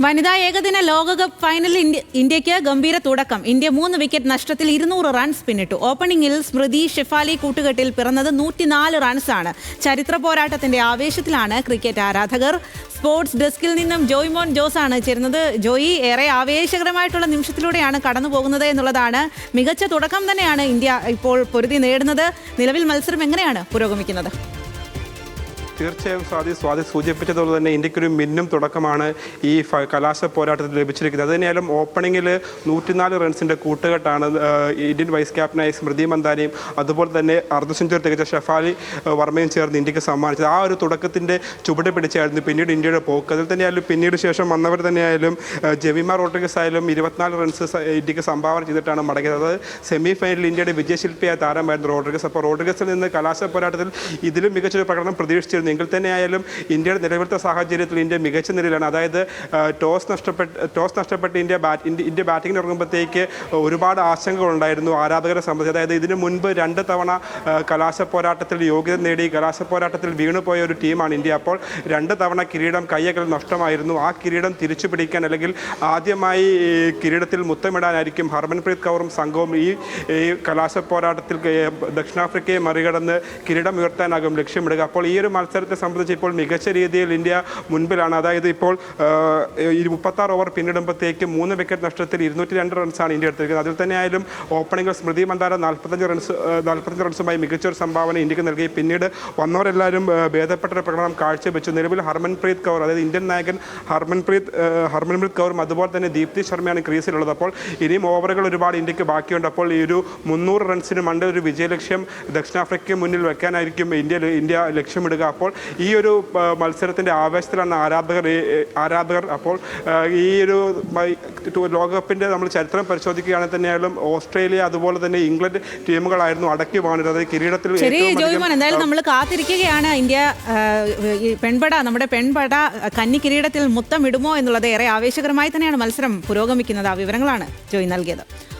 വനിതാ ഏകദിന ലോകകപ്പ് ഫൈനലിൽ ഇന്ത്യയ്ക്ക് ഗംഭീര തുടക്കം. ഇന്ത്യ 3 വിക്കറ്റ് നഷ്ടത്തിൽ 200 റൺസ് പിന്നിട്ടു. ഓപ്പണിംഗിൽ സ്മൃതി ഷെഫാലി കൂട്ടുകെട്ടിൽ പിറന്നത് 104 റൺസാണ്. ചരിത്ര പോരാട്ടത്തിന്റെ ആവേശത്തിലാണ് ക്രിക്കറ്റ് ആരാധകർ. സ്പോർട്സ് ഡെസ്കിൽ നിന്നും ജോയ്മോൻ ജോസ് ആണ് ചേരുന്നത്. ജോയി, ഏറെ ആവേശകരമായിട്ടുള്ള നിമിഷത്തിലൂടെയാണ് കടന്നു പോകുന്നത് എന്നുള്ളതാണ്. മികച്ച തുടക്കം തന്നെയാണ് ഇന്ത്യ ഇപ്പോൾ പൊരുതി നേടുന്നത്. നിലവിൽ മത്സരം എങ്ങനെയാണ് പുരോഗമിക്കുന്നത്? തീർച്ചയായും സ്വാതി സൂചിപ്പിച്ചതുപോലെ തന്നെ ഇന്ത്യക്കൊരു മിന്നും തുടക്കമാണ് ഈ കലാശ പോരാട്ടത്തിൽ ലഭിച്ചിരിക്കുന്നത്. അത് തന്നെയായാലും ഓപ്പണിങ്ങിൽ 104 റൺസിൻ്റെ കൂട്ടുകെട്ടാണ് ഇന്ത്യൻ വൈസ് ക്യാപ്റ്റനായ സ്മൃതി മന്ദാനയും അതുപോലെ തന്നെ അർദ്ധ സെഞ്ചുറി തികച്ച ഷെഫാലി വർമ്മയും ചേർന്ന് ഇന്ത്യക്ക് സമ്മാനിച്ചത്. ആ ഒരു തുടക്കത്തിൻ്റെ ചുവട് പിടിച്ചായിരുന്നു പിന്നീട് ഇന്ത്യയുടെ പോക്ക്. അതിൽ തന്നെയായാലും പിന്നീട് ശേഷം വന്നവർ തന്നെയായാലും ജെമിമ റോഡ്രിഗസ് ആയാലും 24 റൺസ് ഇന്ത്യക്ക് സംഭാവന ചെയ്തിട്ടാണ് മടങ്ങിയത്. അത് സെമി ഫൈനലിൽ ഇന്ത്യയുടെ വിജയശില്പിയായ താരമായിരുന്നു റോഡ്രിഗസ്. അപ്പോൾ റോഡ്രിഗസിൽ നിന്ന് കലാശ പോരാട്ടത്തിൽ ഇതിലും മികച്ചൊരു പ്രകടനം പ്രതീക്ഷിച്ചിരുന്നു. എങ്കിൽ തന്നെയായാലും ഇന്ത്യയുടെ നിലവിലത്തെ സാഹചര്യത്തിൽ ഇന്ത്യ മികച്ച നിലയിലാണ്. അതായത് ടോസ് നഷ്ടപ്പെട്ട് ഇന്ത്യ ബാറ്റിങ്ങിന് ഇറങ്ങുമ്പോഴത്തേക്ക് ഒരുപാട് ആശങ്കകളുണ്ടായിരുന്നു ആരാധകരെ സംബന്ധിച്ച്. അതായത് ഇതിനു മുൻപ് 2 തവണ കലാശ പോരാട്ടത്തിൽ യോഗ്യത നേടി കലാശ പോരാട്ടത്തിൽ വീണുപോയ ഒരു ടീമാണ് ഇന്ത്യ. അപ്പോൾ 2 തവണ കിരീടം കയ്യകൽ നഷ്ടമായിരുന്നു. ആ കിരീടം തിരിച്ചു പിടിക്കാൻ അല്ലെങ്കിൽ ആദ്യമായി കിരീടത്തിൽ മുത്തമിടാനായിരിക്കും ഹർമൻപ്രീത് കൗറും സംഘവും ഈ കലാശ പോരാട്ടത്തിൽ ദക്ഷിണാഫ്രിക്കയെ മറികടന്ന് കിരീടം ഉയർത്താനാകും ലക്ഷ്യമിടുക. അപ്പോൾ ഈ ഒരു മത്സരത്തെ സംബന്ധിച്ച് ഇപ്പോൾ മികച്ച രീതിയിൽ ഇന്ത്യ മുൻപിലാണ്. അതായത് ഇപ്പോൾ 36 ഓവർ പിന്നിടുമ്പോഴത്തേക്ക് 3 വിക്കറ്റ് നഷ്ടത്തിൽ 202 റൺസാണ് ഇന്ത്യ എടുത്തിരിക്കുന്നത്. അതിൽ തന്നെയായാലും ഓപ്പണിംഗിൽ സ്മൃതി മന്ദാന 45 റൺസുമായി മികച്ചൊരു സംഭാവന ഇന്ത്യക്ക് നൽകി. പിന്നീട് വന്നവരെല്ലാവരും ഭേദപ്പെട്ട പ്രകടനം കാഴ്ചവെച്ചു. നിലവിൽ ഹർമൻപ്രീത് കൗർ, അതായത് ഇന്ത്യൻ നായകൻ ഹർമൻപ്രീത് കൗറും അതുപോലെ തന്നെ ദീപ്തി ശർമ്മയാണ് ക്രീസിലുള്ളത്. അപ്പോൾ ഇനിയും ഓവറുകൾ ഒരുപാട് ഇന്ത്യക്ക് ബാക്കിയുണ്ട്. അപ്പോൾ ഈ ഒരു 300 റൺസിന് മണ്ട് ഒരു വിജയലക്ഷ്യം ദക്ഷിണാഫ്രിക്കയ്ക്ക് മുന്നിൽ വെക്കാനായിരിക്കും ഇന്ത്യ ലക്ഷ്യമിടുക. അപ്പോൾ ഈ ഒരു മത്സരത്തിൻ്റെ ആവേശത്തിലാണ് ആരാധകർ. അപ്പോൾ ഈ ഒരു ലോകകപ്പിൻ്റെ നമ്മൾ ചരിത്രം പരിശോധിക്കുകയാണെങ്കിൽ തന്നെയായാലും ഓസ്ട്രേലിയ അതുപോലെ തന്നെ ഇംഗ്ലണ്ട് ടീമുകളായിരുന്നു അടക്കി വാണിരുന്നത് കിരീടത്തിൽ. എന്തായാലും നമ്മൾ കാത്തിരിക്കുകയാണ്. ഇന്ത്യ നമ്മുടെ പെൺപട കന്നി കിരീടത്തിൽ മുത്തമിടുമോ എന്നുള്ളത്. ഏറെ ആവേശകരമായി തന്നെയാണ് മത്സരം പുരോഗമിക്കുന്നത്. ആ വിവരങ്ങളാണ് ജോയി നൽകിയത്.